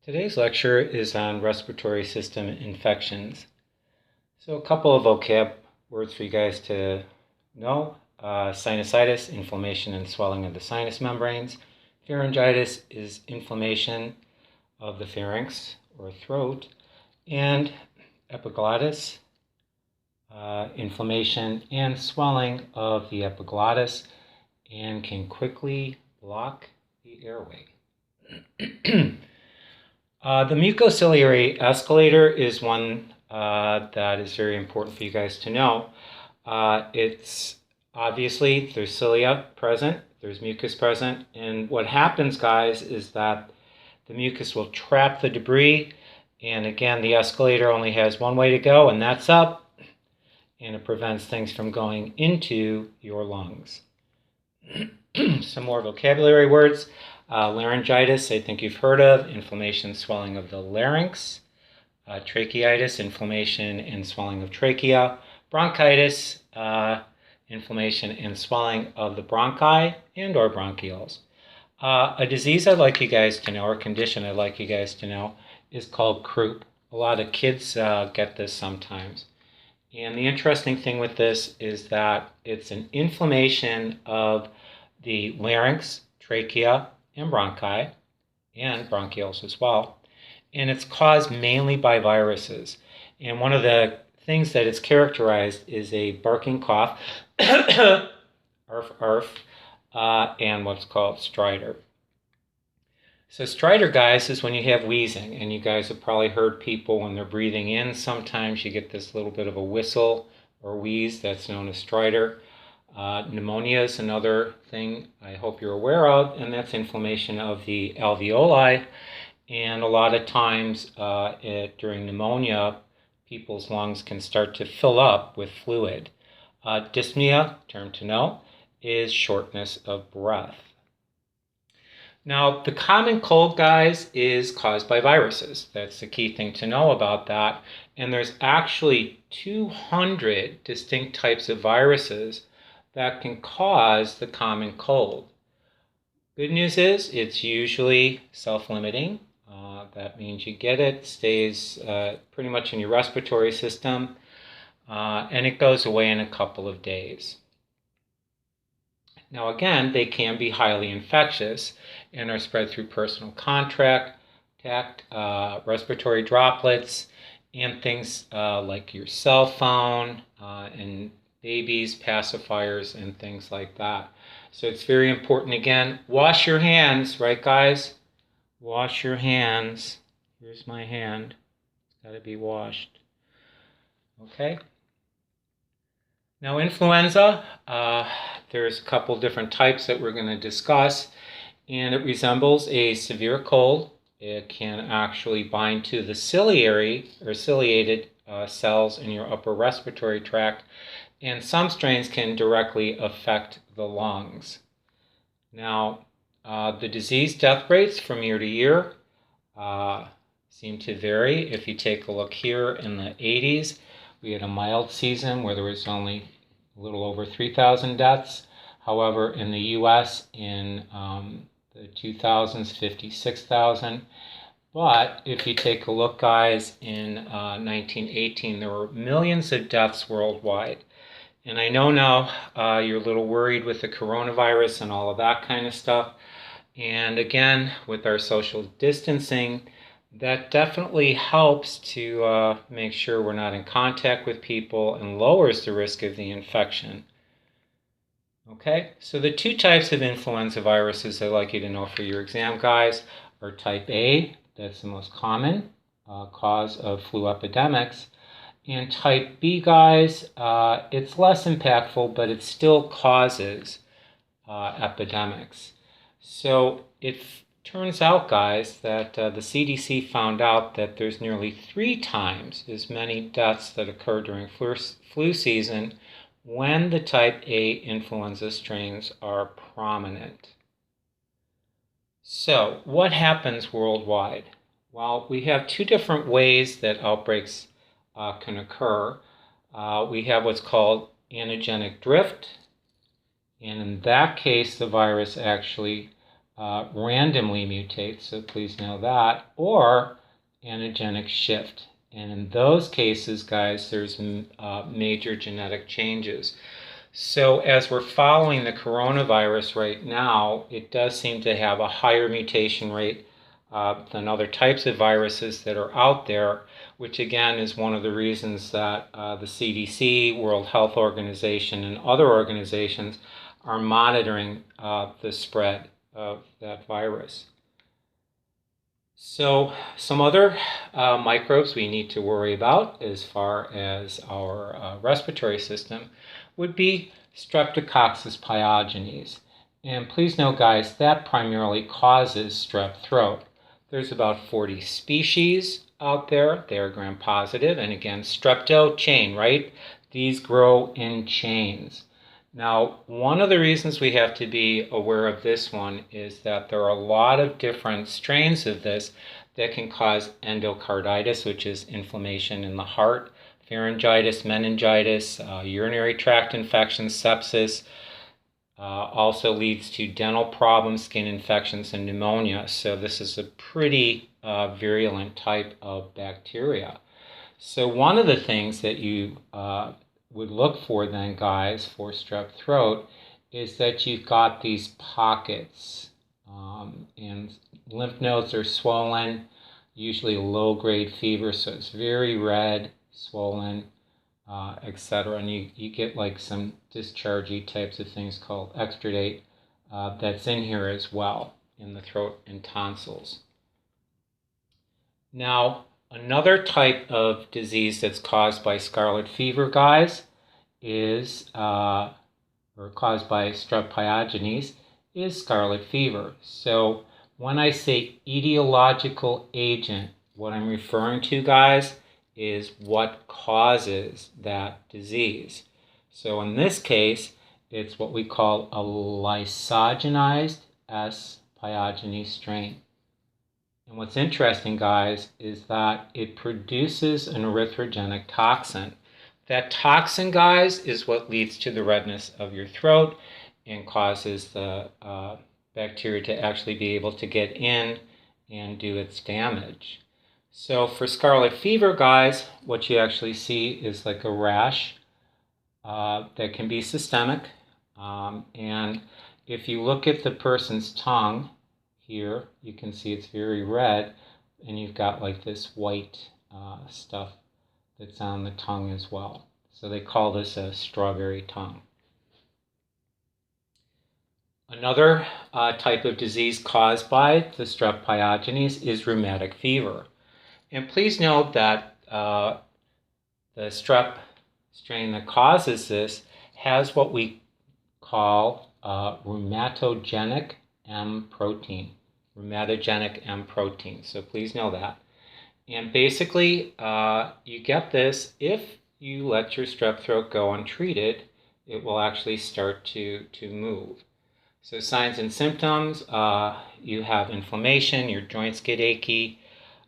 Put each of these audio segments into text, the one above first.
Today's lecture is on respiratory system infections. So a couple of vocab words for you guys to know. Sinusitis, inflammation and swelling of the sinus membranes. Pharyngitis is inflammation of the pharynx or throat. And epiglottis, inflammation and swelling of the epiglottis and can quickly block the airway. The mucociliary escalator is one that is very important for you guys to know. It's obviously, there's cilia present, there's mucus present, and what happens, guys, is that the mucus will trap the debris, and again, the escalator only has one way to go, and that's up, and it prevents things from going into your lungs. Some more vocabulary words. Laryngitis, I think you've heard of, inflammation, swelling of the larynx. Tracheitis, inflammation and swelling of trachea. Bronchitis, inflammation and swelling of the bronchi and or bronchioles. A disease I'd like you guys to know, or condition I'd like you guys to know, is called croup. A lot of kids get this sometimes. And the interesting thing with this is that it's an inflammation of the larynx, trachea, and bronchi, and bronchioles as well. And it's caused mainly by viruses. And one of the things that is characterized is a barking cough, arf, arf, and what's called stridor. So stridor, guys, is when you have wheezing. And you guys have probably heard people when they're breathing in, sometimes you get this little bit of a whistle or wheeze that's known as stridor. Pneumonia is another thing I hope you're aware of, and that's inflammation of the alveoli. And a lot of times during pneumonia, people's lungs can start to fill up with fluid. Dyspnea, term to know, is shortness of breath. Now, the common cold, guys, is caused by viruses. That's the key thing to know about that. And there's actually 200 distinct types of viruses that can cause the common cold. Good news is it's usually self-limiting. That means you get it, stays pretty much in your respiratory system, and it goes away in a couple of days. Now again, they can be highly infectious and are spread through personal contact, respiratory droplets, and things like your cell phone and babies, pacifiers, and things like that. So it's very important, again, wash your hands, right, guys? Wash your hands. Here's my hand. It's got to be washed. Okay? Now, influenza, there's a couple different types that we're going to discuss, and it resembles a severe cold. It can actually bind to the ciliary or ciliated cells in your upper respiratory tract, and some strains can directly affect the lungs. Now, the disease death rates from year to year seem to vary. If you take a look here in the 80s, we had a mild season where there was only a little over 3,000 deaths. However, in the U.S. in the 2000s, 56,000. But if you take a look, guys, in 1918, there were millions of deaths worldwide. And I know now you're a little worried with the coronavirus and all of that kind of stuff. And again, with our social distancing, that definitely helps to make sure we're not in contact with people and lowers the risk of the infection. Okay, so the two types of influenza viruses I'd like you to know for your exam, guys, are type A, that's the most common cause of flu epidemics, and type B, guys, it's less impactful, but it still causes epidemics. So it turns out, guys, that the CDC found out that there's nearly 3 times as many deaths that occur during flu season when the type A influenza strains are prominent. So what happens worldwide? Well, we have 2 different ways that outbreaks can occur. We have what's called antigenic drift, and in that case, the virus actually randomly mutate, so please know that, or antigenic shift. And in those cases, guys, there's major genetic changes. So as we're following the coronavirus right now, it does seem to have a higher mutation rate than other types of viruses that are out there, which again is one of the reasons that the CDC, World Health Organization, and other organizations are monitoring the spread of that virus. So some other microbes we need to worry about as far as our respiratory system would be Streptococcus pyogenes. And please note, guys, that primarily causes strep throat. There's about 40 species out there. They are gram-positive. And again, strepto, chain, right? These grow in chains. Now, one of the reasons we have to be aware of this one is that there are a lot of different strains of this that can cause endocarditis, which is inflammation in the heart, pharyngitis, meningitis, urinary tract infections, sepsis, also leads to dental problems, skin infections, and pneumonia. So this is a pretty virulent type of bacteria. So one of the things that you would look for then, guys, for strep throat is that you've got these pockets and lymph nodes are swollen, usually low-grade fever, so it's very red, swollen, etc. And you get like some dischargey types of things called extradate that's in here as well in the throat and tonsils. Now, another type of disease that's caused by scarlet fever, guys, is, or caused by strep pyogenes, is scarlet fever. So when I say etiological agent, what I'm referring to, guys, is what causes that disease. So in this case, it's what we call a lysogenized S. pyogenes strain. And what's interesting, guys, is that it produces an erythrogenic toxin. That toxin, guys, is what leads to the redness of your throat and causes the bacteria to actually be able to get in and do its damage. So for scarlet fever, guys, what you actually see is like a rash that can be systemic. And if you look at the person's tongue here, you can see it's very red, and you've got like this white stuff that's on the tongue as well. So they call this a strawberry tongue. Another type of disease caused by the strep pyogenes is rheumatic fever. And please note that the strep strain that causes this has what we call rheumatogenic M protein. Rheumatogenic M protein. So please know that. And basically, you get this if you let your strep throat go untreated, it will actually start to move. So signs and symptoms, you have inflammation, your joints get achy,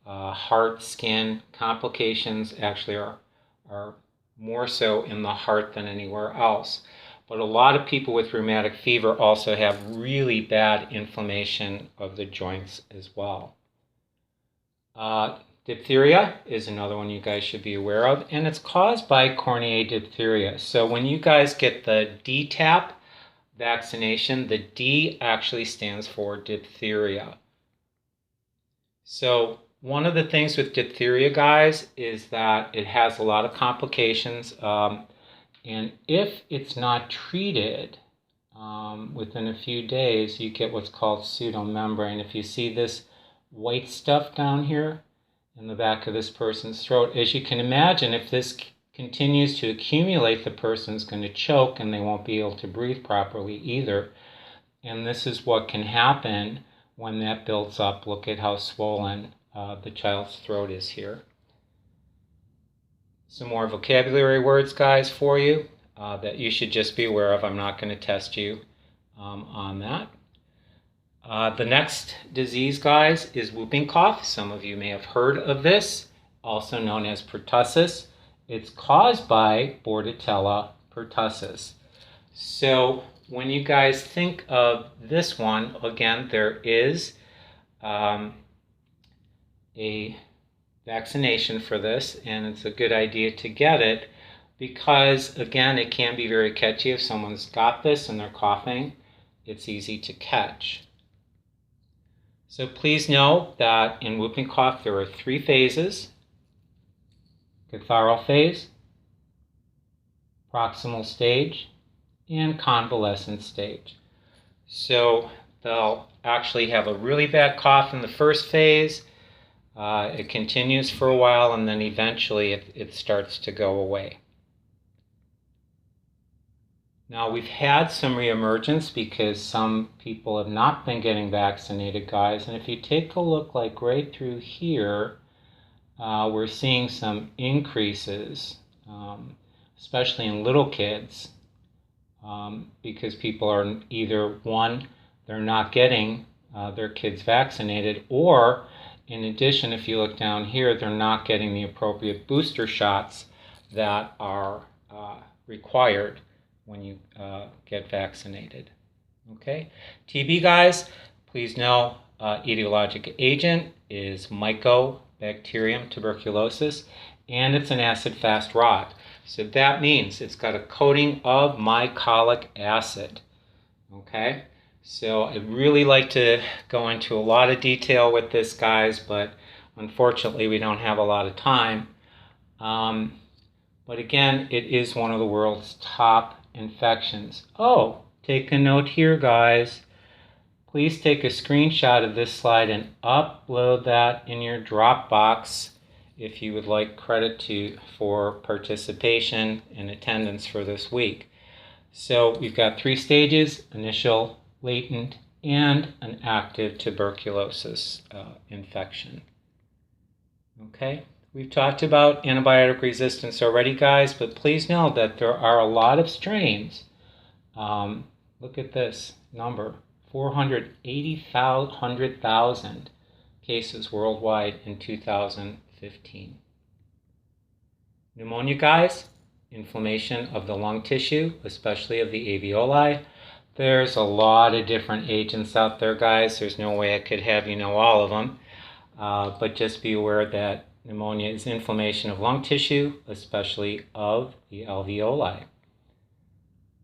heart, skin complications actually are more so in the heart than anywhere else. But a lot of people with rheumatic fever also have really bad inflammation of the joints as well. Diphtheria is another one you guys should be aware of, and it's caused by Corneae diphtheria. So when you guys get the DTaP vaccination, the D actually stands for diphtheria. So one of the things with diphtheria, guys, is that it has a lot of complications, and if it's not treated within a few days, you get what's called pseudomembrane. If you see this white stuff down here in the back of this person's throat, as you can imagine, if this continues to accumulate, the person's going to choke and they won't be able to breathe properly either. And this is what can happen when that builds up. Look at how swollen the child's throat is here. Some more vocabulary words, guys, for you that you should just be aware of. I'm not going to test you on that. The next disease, guys, is whooping cough. Some of you may have heard of this, also known as pertussis. It's caused by Bordetella pertussis. So when you guys think of this one, again, there is a vaccination for this, and it's a good idea to get it because, again, it can be very catchy. If someone's got this and they're coughing, it's easy to catch. So please know that in whooping cough there are 3 phases: catharo phase, proximal stage, and convalescent stage. So they'll actually have a really bad cough in the first phase. It continues for a while, and then eventually it starts to go away. Now, we've had some reemergence because some people have not been getting vaccinated, guys. And if you take a look like right through here, we're seeing some increases, especially in little kids, because people are either, one, they're not getting their kids vaccinated, or in addition, if you look down here, they're not getting the appropriate booster shots that are required when you get vaccinated. Okay, TB, guys, please know etiologic agent is Mycobacterium tuberculosis, and it's an acid-fast rot. So that means it's got a coating of mycolic acid. Okay, so I'd really like to go into a lot of detail with this, guys, but unfortunately we don't have a lot of time. But again, it is one of the world's top infections. Oh, take a note here, guys. Please take a screenshot of this slide and upload that in your Dropbox if you would like credit for participation and attendance for this week. So we've got 3 stages: initial, latent, and an active tuberculosis infection. Okay. We've talked about antibiotic resistance already, guys, but please know that there are a lot of strains. Look at this number, 480,000 cases worldwide in 2015. Pneumonia, guys, inflammation of the lung tissue, especially of the alveoli. There's a lot of different agents out there, guys. There's no way I could have you know all of them, but just be aware that pneumonia is inflammation of lung tissue, especially of the alveoli.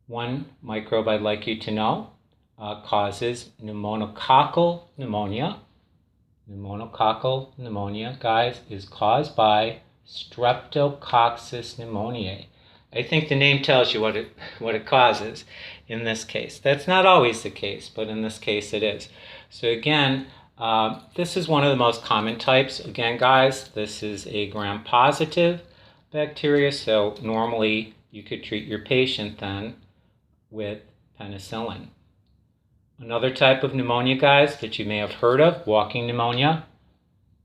One microbe I'd like you to know causes pneumococcal pneumonia. Pneumococcal pneumonia, guys, is caused by Streptococcus pneumoniae. I think the name tells you what it causes in this case. That's not always the case, but in this case it is. So again, this is one of the most common types. Again, guys, this is a gram-positive bacteria, so normally you could treat your patient then with penicillin. Another type of pneumonia, guys, that you may have heard of, walking pneumonia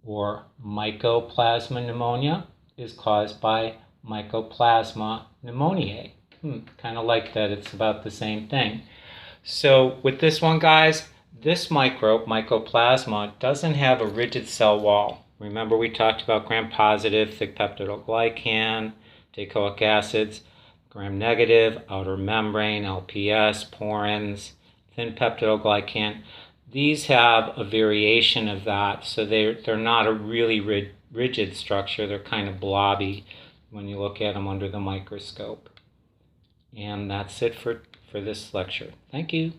or Mycoplasma pneumonia, is caused by Mycoplasma pneumoniae. Kind of like that, it's about the same thing. So with this one, guys, this microbe, Mycoplasma, doesn't have a rigid cell wall. Remember we talked about gram-positive, thick peptidoglycan, teichoic acids, gram-negative, outer membrane, LPS, porins, thin peptidoglycan. These have a variation of that, so they're not a really rigid structure. They're kind of blobby when you look at them under the microscope. And that's it for this lecture. Thank you.